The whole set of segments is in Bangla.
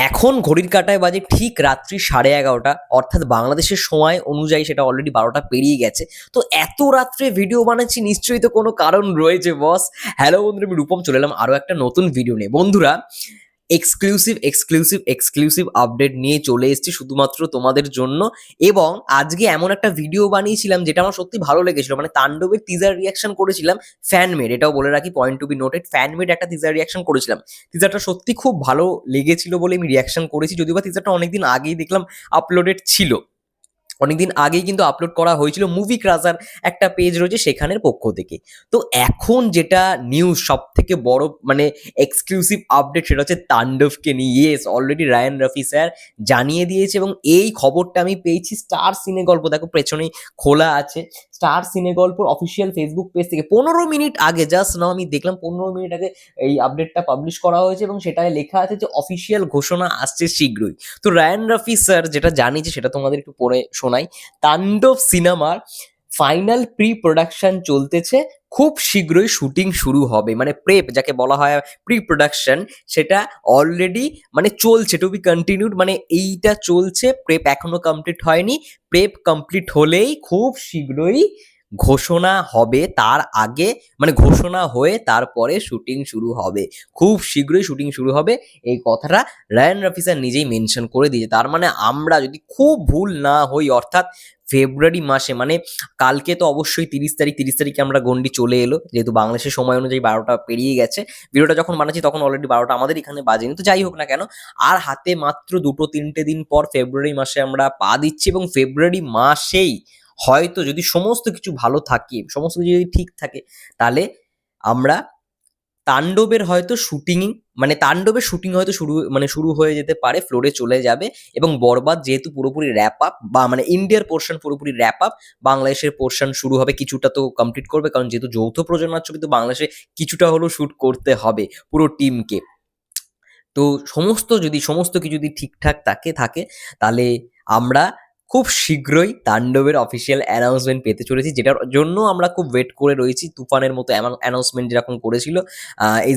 এখন ঘড়ির কাঁটায় বাজে ঠিক রাত্রি 11:30, অর্থাৎ বাংলাদেশের সময় অনুযায়ী সেটা অলরেডি 12টা পেরিয়ে গেছে। তো এত রাত্রে ভিডিও বানাচ্ছি, নিশ্চয়ই তো কোনো কারণ রয়েছে বস। হ্যালো বন্ধুরা, আমি রূপম চলে এলাম আরও একটা নতুন ভিডিও নিয়ে। বন্ধুরা, এক্সক্লুসিভ আপডেট নিয়ে চলে এসেছি শুধুমাত্র তোমাদের জন্য। এবং আজকে এমন একটা ভিডিও বানিয়েছিলাম যেটা আমার সত্যি ভালো লেগেছিল, মানে তাণ্ডবের টিজার রিয়াকশন করেছিলাম। ফ্যানমেড, এটাও বলে রাখি, point to be noted, fanmade একটা টিজার রিয়াকশন করেছিলাম। টিজারটা সত্যি খুব ভালো লেগেছিল বলে আমি রিয়াকশন করেছি, যদিও বা টিজারটা অনেকদিন আগেই দেখলাম আপলোডেড ছিল। অনেকদিন আগেই কিন্তু আপলোড করা হয়েছিল, মুভি ক্রাজার একটা পেজ রয়েছে সেখানের পক্ষ থেকে। তো এখন যেটা নিউজ সব থেকে বড়, মানে এক্সক্লুসিভ আপডেট, সেটা হচ্ছে তাণ্ডবকে নিয়ে। Yes, already Raihan Rafi sir জানিয়ে দিয়েছে এবং এই খবরটা আমি পেয়েছি স্টার সিনে গল্প, দেখো পেছনেই খোলা আছে, স্টার সিনে গল্পর অফিসিয়াল ফেসবুক পেজ থেকে 15 মিনিট আগে, জাস্ট নাও আমি দেখলাম 15 মিনিট আগে এই আপডেটটা পাবলিশ করা হয়েছে এবং সেটায় লেখা আছে যে অফিসিয়াল ঘোষণা আসছে শীঘ্রই। তো রায়ান রাফি স্যার যেটা জানিয়েছে সেটা তোমাদের একটু পড়ে শোনাই। তাণ্ডব সিনেমার ফাইনাল প্রি প্রোডাকশন চলতেছে, খুব শীঘ্রই শুটিং শুরু হবে। মানে প্রেপ যাকে বলা হয়, প্রি প্রোডাকশন, সেটা অলরেডি মানে চলছে, টু বি কন্টিনিউড, মানে এইটা চলছে। প্রেপ এখনো কমপ্লিট হয়নি, প্রেপ কমপ্লিট হলেই খুব শীঘ্রই ঘোষণা হবে। তার আগে মানে ঘোষণা হয়ে তারপরে শুটিং শুরু হবে, খুব শীঘ্রই শুটিং শুরু হবে। এই কথাটা রায়ান রাফি স্যার নিজেই মেনশন করে দিয়েছে। তার মানে আমরা যদি খুব ভুল না হই, অর্থাৎ ফেব্রুয়ারি মাসে, মানে কালকে তো অবশ্যই 30 তারিখে আমরা গন্ডি চলে এলো, যেহেতু বাংলাদেশের সময় অনুযায়ী 12টা পেরিয়ে গেছে। ভিডিওটা যখন বানাচ্ছি তখন অলরেডি 12টা আমাদের এখানে বাজেনি। তো যাই হোক না কেন, আর হাতে মাত্র 2-3টে দিন পর ফেব্রুয়ারি মাসে আমরা পা দিচ্ছি এবং ফেব্রুয়ারি মাসেই হয়তো, যদি সমস্ত কিছু ভালো থাকে, সমস্ত কিছু যদি ঠিক থাকে, তাহলে আমরা তাণ্ডবের হয়তো শুটিং, মানে তাণ্ডবের শুটিং হয়তো শুরু হয়ে যেতে পারে, ফ্লোরে চলে যাবে। এবং বরবাদ যেহেতু পুরোপুরি র্যাপ আপ, বা মানে ইন্ডিয়ার পোর্শন পুরোপুরি র্যাপ আপ, বাংলাদেশের পোর্শন শুরু হবে, কিছুটা তো কমপ্লিট করবে, কারণ যেহেতু যৌথ প্রযোজনার ছবি, তো বাংলাদেশে কিছুটা হলেও শুট করতে হবে পুরো টিমকে। তো সমস্ত কিছু যদি ঠিকঠাক থাকে তাহলে আমরা খুব শীঘ্রই তাণ্ডবের অফিসিয়াল অ্যানাউন্সমেন্ট পেতে চলেছি, যেটার জন্য আমরা খুব ওয়েট করে রয়েছি। তুফানের মতো অ্যানাউন্সমেন্ট যেরকম করেছিল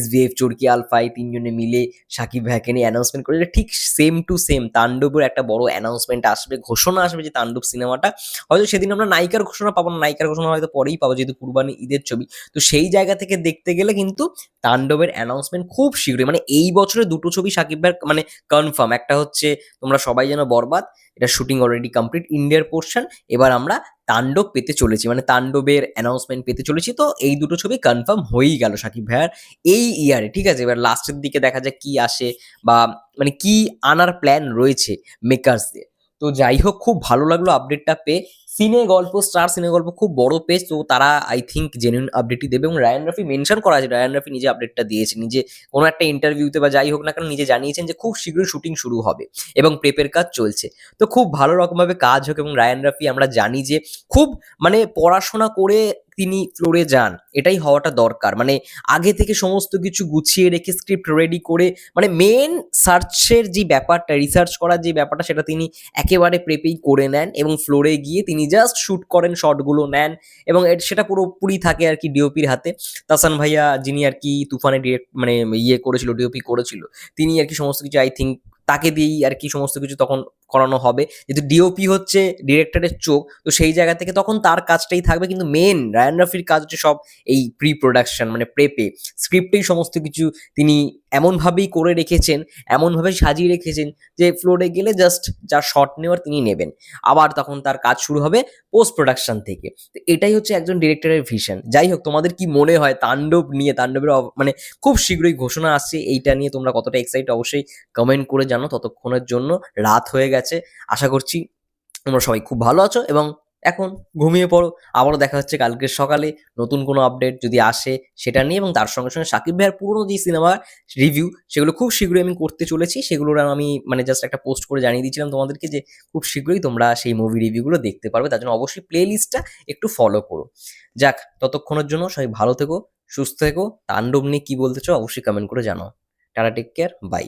SBF, চরকি আলফাই তিনজনে মিলে সাকিব ভাইকে নিয়ে অ্যানাউন্সমেন্ট করেছিল, ঠিক সেম টু সেম তাণ্ডবের একটা বড় অ্যানাউন্সমেন্ট আসবে, ঘোষণা আসবে যে তাণ্ডব সিনেমাটা, হয়তো সেদিন আমরা নায়িকার ঘোষণা পাবো না, নায়িকার ঘোষণা হয়তো পরেই পাবো, যেহেতু কুরবানি ঈদের ছবি। তো সেই জায়গা থেকে দেখতে গেলে কিন্তু তাণ্ডবের অ্যানাউন্সমেন্ট খুব শীঘ্রই, মানে এই বছরে দুটো ছবি সাকিব ভাইয়ের মানে কনফার্ম। একটা হচ্ছে তোমরা সবাই যেন বরবাদ, এটা শুটিং অলরেডি কমপ্লিট ইন্ডিয়ার পোর্শন। এবার আমরা তাণ্ডব পেতে চলেছি, মানে তাণ্ডবের অ্যানাউন্সমেন্ট পেতে চলেছি। তো এই দুটো ছবি কনফার্ম হয়েই গেল সাকিব ভাইয়ার এই ইয়ারে, ঠিক আছে। এবার লাস্টের দিকে দেখা যাক কি আসে, বা মানে কি আনার প্ল্যান রয়েছে মেকার্সদের। তো যাই হোক, খুব ভালো লাগলো আপডেটটা পেয়ে। সিনে গল্প, স্টার সিনে গল্প খুব বড় পেজ, তো তারা আই থিঙ্ক জেনুইন আপডেটই দেবে। এবং রায়ান রাফি মেনশন করা আছে, রায়ান রাফি নিজে আপডেটটা দিয়েছে, নিজে কোনো একটা ইন্টারভিউতে বা যাই হোক না কেন নিজে জানিয়েছেন যে খুব শীঘ্রই শুটিং শুরু হবে এবং প্রেপের কাজ চলছে। তো খুব ভালো রকমভাবে কাজ হোক। এবং রায়ান রাফি আমরা জানি যে খুব মানে পড়াশোনা করে তিনি ফ্লোরে যান, এটাই হওয়াটা দরকার। মানে আগে থেকে সমস্ত কিছু গুছিয়ে রেখে স্ক্রিপ্ট রেডি করে, মানে মেন সার্চের যে ব্যাপারটা, রিসার্চ করার যে ব্যাপারটা, সেটা তিনি একেবারে প্রেপেই করে নেন এবং ফ্লোরে গিয়ে তিনি জাস্ট শুট করেন, শটগুলো নেন এবং সেটা পুরোপুরি থাকে আর কি ডিওপির হাতে। তাসান ভাইয়া, যিনি আর কি তুফানে ডিরেক্ট মানে করেছিল, ডিওপি করেছিল, তিনি আর কি সমস্ত কিছু আই থিঙ্ক তাকে দিয়েই আর কি সমস্ত কিছু তখন করানো হবে, যেহেতু ডিওপি হচ্ছে ডিরেক্টরের চোখ। তো সেই জায়গা থেকে তখন তার কাজটাই থাকবে, কিন্তু মেন রায়ান রাফির কাজ হচ্ছে সব এই প্রি প্রোডাকশন, মানে প্রেপে স্ক্রিপ্টেই সমস্ত কিছু তিনি এমনভাবেই করে রেখেছেন, এমনভাবে সাজিয়ে রেখেছেন যে ফ্লোরে গেলে জাস্ট যা শট নেওয়ার তিনি নেবেন, আবার তখন তার কাজ শুরু হবে পোস্ট প্রোডাকশন থেকে। তো এটাই হচ্ছে একজন ডিরেক্টরের ভিশন। যাই হোক, তোমাদের কি মনে হয় তাণ্ডব নিয়ে? তাণ্ডবের মানে খুব শীঘ্রই ঘোষণা আসছে, এইটা নিয়ে তোমরা কতটা এক্সাইটেড অবশ্যই কমেন্ট করে জানো। ততক্ষণের জন্য রাত হয়ে গেছে, আশা করছি তোমরা সবাই খুব ভালো আছো এবং এখন ঘুমিয়ে পড়ো। আবারও দেখা হচ্ছে কালকের সকালে নতুন কোনো আপডেট যদি আসে সেটা নিয়ে, এবং তার সঙ্গে সঙ্গে সাকিব ভাইয়ের পুরোনো যে সিনেমার রিভিউ, সেগুলো খুব শীঘ্রই আমি করতে চলেছি। সেগুলোর আমি মানে জাস্ট একটা পোস্ট করে জানিয়ে দিয়েছিলাম তোমাদেরকে যে খুব শীঘ্রই তোমরা সেই মুভি রিভিউগুলো দেখতে পারবে। তার জন্য অবশ্যই প্লে লিস্টটা একটু ফলো করো। যাক, ততক্ষণের জন্য সবাই ভালো থেকো, সুস্থ থেকো। তাণ্ডব নিয়ে কি বলতে চাও অবশ্যই কমেন্ট করে জানাও। Tata, take care, by.